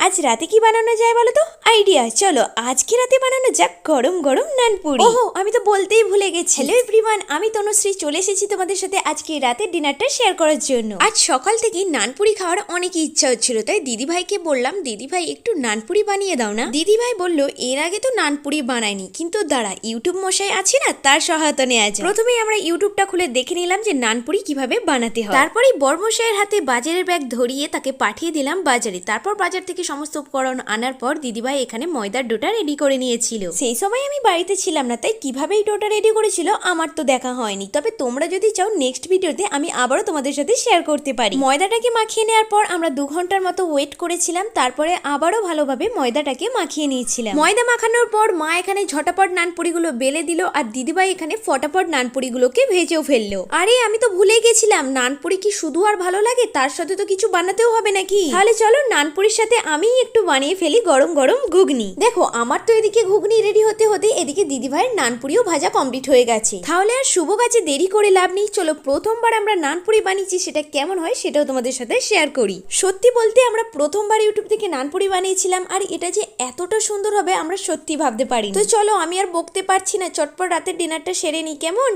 আজ রাতে কি বানানো যায় বলো তো? আইডিয়া, চলো আজকে রাতে বানানো যাক গরম গরম নানপুরি। ওহো, আমি তো বলতেই ভুলে গেছি। হ্যালো এভরিওয়ান, আমি তনুশ্রী চলে এসেছি তোমাদের সাথে আজকে রাতের ডিনারটা শেয়ার করার জন্য। আজ সকাল থেকে নানপুরি খাওয়ার অনেক ইচ্ছা হচ্ছিল, তাই দিদিভাইকে বললাম দিদিভাই একটু নানপুরি বানিয়ে দাও না। দিদিভাই বলল এর আগে তো নানপুরি বানায়নি, কিন্তু দাঁড়া ইউটিউব মশাই আছে না, তার সহায়তা নেওয়া যায়। প্রথমেই আমরা ইউটিউবটা খুলে দেখে নিলাম যে নানপুরি কিভাবে বানাতে হয়। তারপরে বর্মশাইয়ের হাতে বাজারের ব্যাগ ধরিয়ে তাকে পাঠিয়ে দিলাম বাজারে। তারপর বাজার থেকে সমস্ত উপকরণ আনার পর দিদিভাই এখানে ময়দার ডোটা রেডি করে নিয়েছিল। সেই সময় আমি বাড়িতে ছিলাম না, তাই কিভাবে এই ডোটা রেডি করেছিল আমার তো দেখা হয়নি। তবে তোমরা যদি চাও নেক্সট ভিডিওতে আমি আবারও তোমাদের সাথে শেয়ার করতে পারি। ময়দাটাকে মাখিয়ে নেওয়ার পর আমরা 2 ঘন্টার মতো ওয়েট করেছিলাম, তারপরে আবারও ভালোভাবে ময়দাটাকে মাখিয়ে নিয়েছিলাম। ময়দা মাখানোর পর মা এখানে ঝটাপট নানপুরিগুলো বেলে দিল, আর দিদিভাই এখানে ফটাফট নানপুরিগুলোকে ভেজেও ফেললো। আরে আমি তো ভুলে গেছিলাম, নানপুরি কি শুধু আর ভালো লাগে, তার সাথে তো কিছু বানাতেও হবে নাকি। তাহলে চলো নানপুরির সাথে আমি একটু বানিয়ে ফেলি গরম গরম ঘুগনি। দেখো আমার তো এদিকে ঘুগনি রেডি হতে হতে এদিকে দিদিভাইয়ের নানপুরিও ভাজা কমপ্লিট হয়ে গেছে। তাহলে আর শুভ কাজে দেরি করে লাভ নেই, চলো প্রথমবার আমরা নানপুরি বানিয়েছি সেটা কেমন হয় সেটাও তোমাদের সাথে শেয়ার করি। সত্যি বলতে আমরা প্রথমবার ইউটিউব থেকে নানপুরি বানিয়েছিলাম, আর এটা যে এতটা সুন্দর হবে আমরা সত্যি ভাবতে পারি। তো চলো আমি আর বকতে পারছি না, চটপট রাতের ডিনারটা সেরে নিই কেমন।